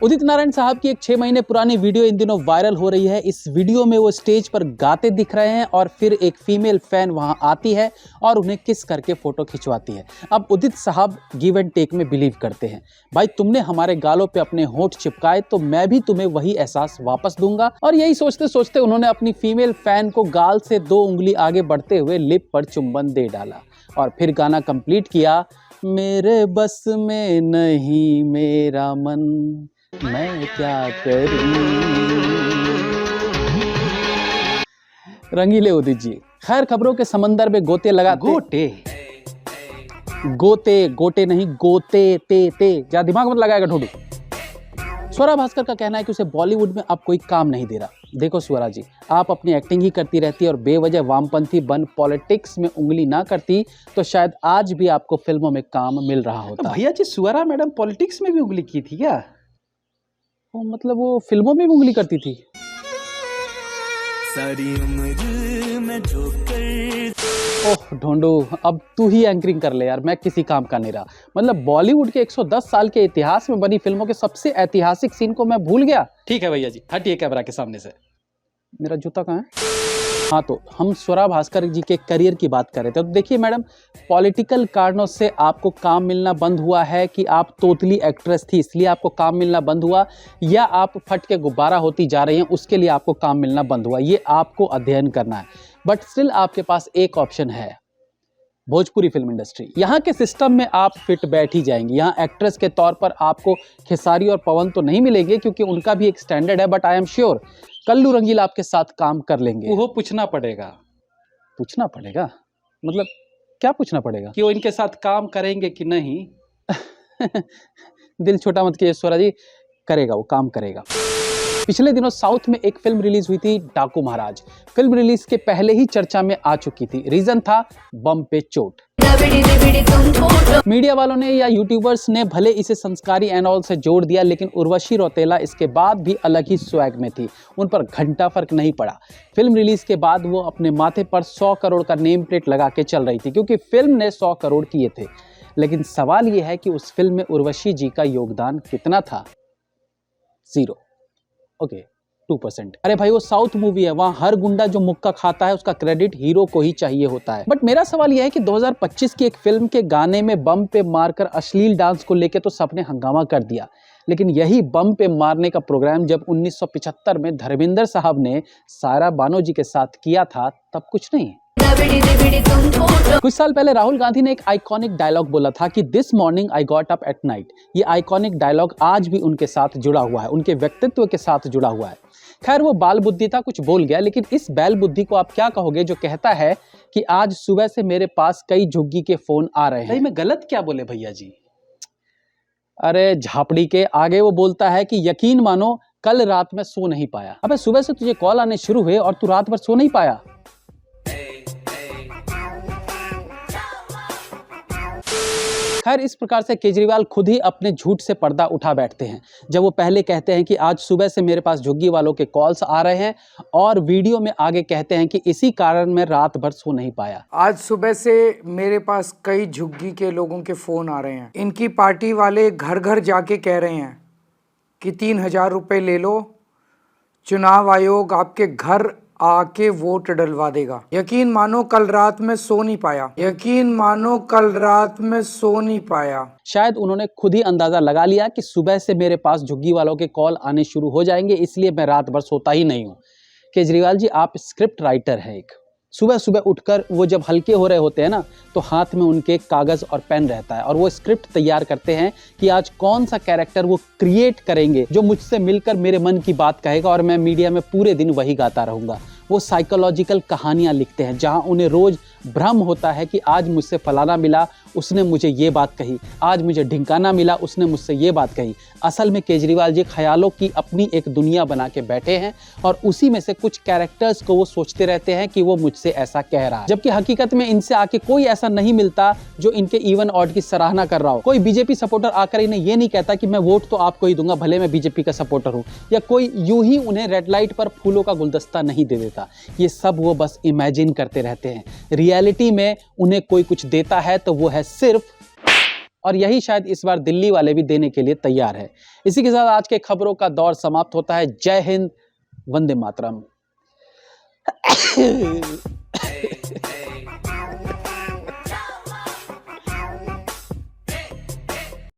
उदित नारायण साहब की एक 6 महीने पुरानी वीडियो इन दिनों वायरल हो रही है। इस वीडियो में वो स्टेज पर गाते दिख रहे हैं और फिर एक फीमेल फैन वहां आती है और उन्हें किस करके फोटो खिंचवाती है। अब उदित साहब गिव एंड टेक में बिलीव करते हैं। भाई तुमने हमारे गालों पे अपने होंठ चिपकाए तो मैं भी तुम्हें वही एहसास वापस दूंगा। और यही सोचते सोचते उन्होंने अपनी फीमेल फैन को गाल से 2 उंगली आगे बढ़ते हुए लिप पर चुंबन दे डाला और फिर गाना कंप्लीट किया। मेरे बस में नहीं मेरा मन, मैं क्या करूं। रंगीले उदित जी। खैर, खबरों के समंदर में गोते लगाते गोते नहीं गोते ते जा दिमाग मत लगाएगा ढूंढू। स्वरा भास्कर का कहना है कि उसे बॉलीवुड में अब कोई काम नहीं दे रहा। देखो स्वरा जी, आप अपनी एक्टिंग ही करती रहती और बेवजह वामपंथी बन पॉलिटिक्स में उंगली ना करती तो शायद आज भी आपको फिल्मों में काम मिल रहा होता। भैया जी, स्वरा मैडम पॉलिटिक्स में भी उंगली की थी क्या? मतलब वो फिल्मों में भी उंगली करती थी। सारी उम्र में जो कर ओह ढोंडू, अब तू ही एंकरिंग कर ले यार, मैं किसी काम का नहीं रहा। मतलब बॉलीवुड के 110 साल के इतिहास में बनी फिल्मों के सबसे ऐतिहासिक सीन को मैं भूल गया। ठीक है भैया जी, हटिए कैमरा के सामने से। मेरा जूता कहाँ है? हाँ, तो हम स्वरा भास्कर जी के करियर की बात कर रहे थे। तो देखिए मैडम, पॉलिटिकल कारणों से आपको काम मिलना बंद हुआ है कि आप तोतली एक्ट्रेस थी इसलिए आपको काम मिलना बंद हुआ, या आप फट के गुब्बारा होती जा रही हैं उसके लिए आपको काम मिलना बंद हुआ, ये आपको अध्ययन करना है। बट स्टिल आपके पास एक ऑप्शन है, भोजपुरी फिल्म इंडस्ट्री। यहाँ के सिस्टम में आप फिट बैठ ही जाएंगे। यहाँ एक्ट्रेस के तौर पर आपको खेसारी और पवन तो नहीं मिलेंगे क्योंकि उनका भी एक स्टैंडर्ड है, but I am sure Kallu Rangeela आपके साथ काम कर लेंगे। वो पूछना पड़ेगा। पूछना पड़ेगा? मतलब क्या पूछना पड़ेगा? कि वो इनके साथ काम करेंगे कि नहीं। दिल छोटा मत कीजिए स्वरा जी, करेगा, वो काम करेगा। पिछले दिनों साउथ में एक फिल्म रिलीज हुई थी, डाकू महाराज। फिल्म रिलीज के पहले ही चर्चा में आ चुकी थी। रीजन था बम पे चोट। मीडिया वालों ने या यूट्यूबर्स ने भले इसे संस्कारी एंड ऑल से जोड़ दिया, लेकिन उर्वशी रौतेला इसके बाद भी अलग ही स्वैग में थी। उन पर घंटा फर्क नहीं पड़ा। फिल्म रिलीज के बाद वो अपने माथे पर 100 करोड़ का नेम प्लेट लगा के चल रही थी क्योंकि फिल्म ने 100 करोड़ किए थे। लेकिन सवाल यह है कि उस फिल्म में उर्वशी जी का योगदान कितना था? 0। ओके, 2%। अरे भाई, वो साउथ मूवी है, वहां हर गुंडा जो मुक्का खाता है उसका क्रेडिट हीरो को ही चाहिए होता है। बट मेरा सवाल यह है कि 2025 की एक फिल्म के गाने में बम पे मारकर अश्लील डांस को लेके तो सबने हंगामा कर दिया, लेकिन यही बम पे मारने का प्रोग्राम जब 1975 में धर्मेंद्र साहब ने सायरा बानो जी के साथ किया था तब कुछ नहीं। कुछ साल पहले राहुल गांधी ने एक आइकॉनिक डायलॉग बोला था कि this morning I got up at night. ये आइकॉनिक डायलॉग आज भी उनके साथ जुड़ा हुआ है, उनके व्यक्तित्व के साथ जुड़ा हुआ है। खैर, वो बाल बुद्धि था, कुछ बोल गया, लेकिन इस बैल बुद्धि को आप क्या कहोगे जो कहता है कि आज सुबह से मेरे पास कई झुग्गी के फोन आ रहे हैं। नहीं, मैं गलत क्या बोले भैया जी? अरे झापड़ी के आगे वो बोलता है कि यकीन मानो कल रात में सो नहीं पाया। अबे सुबह से तुझे कॉल आने शुरू हुए और तू रात भर सो नहीं पाया। खैर, इस प्रकार से केजरीवाल खुद ही अपने झूठ से पर्दा उठा बैठते हैं जब वो पहले कहते हैं कि आज सुबह से मेरे पास झुग्गी वालों के कॉल्स आ रहे हैं और वीडियो में आगे कहते हैं कि इसी कारण मैं रात भर सो नहीं पाया। आज सुबह से मेरे पास कई झुग्गी के लोगों के फोन आ रहे हैं। इनकी पार्टी वाले घर घर जाके कह रहे हैं कि 3000 रुपये ले लो, चुनाव आयोग आपके घर आके वोट डलवा देगा। यकीन मानो कल रात में सो नहीं पाया। यकीन मानो कल रात में सो नहीं पाया। शायद उन्होंने खुद ही अंदाजा लगा लिया कि सुबह से मेरे पास झुग्गी वालों के कॉल आने शुरू हो जाएंगे, इसलिए मैं रात भर सोता ही नहीं हूँ। केजरीवाल जी, आप स्क्रिप्ट राइटर हैं। एक सुबह सुबह उठकर वो जब हल्के हो रहे होते हैं ना, तो हाथ में उनके कागज और पेन रहता है और वो स्क्रिप्ट तैयार करते हैं कि आज कौन सा कैरेक्टर वो क्रिएट करेंगे जो मुझसे मिलकर मेरे मन की बात कहेगा और मैं मीडिया में पूरे दिन वही गाता रहूंगा। वो साइकोलॉजिकल कहानियां लिखते हैं जहां उन्हें रोज भ्रम होता है कि आज मुझसे फलाना मिला, उसने मुझे ये बात कही, आज मुझे ढिंकाना मिला, उसने मुझसे ये बात कही। असल में केजरीवाल जी ख्यालों की अपनी एक दुनिया बना के बैठे हैं और उसी में से कुछ कैरेक्टर्स को वो सोचते रहते हैं कि वो मुझसे ऐसा कह रहा है, जबकि हकीकत में इनसे आके कोई ऐसा नहीं मिलता जो इनके इवन ऑड की सराहना कर रहा हो। कोई बीजेपी सपोर्टर आकर इन्हें ये नहीं कहता कि मैं वोट तो आपको ही दूंगा भले मैं बीजेपी का सपोर्टर हूँ, या कोई यूं ही उन्हें रेड लाइट पर फूलों का गुलदस्ता नहीं दे देता। ये सब वो बस इमेजिन करते रहते हैं। रियलिटी में उन्हें कोई कुछ देता है तो वो है सिर्फ और यही शायद इस बार दिल्ली वाले भी देने के लिए तैयार है। इसी के साथ आज के खबरों का दौर समाप्त होता है। जय हिंद, वंदे मातरम।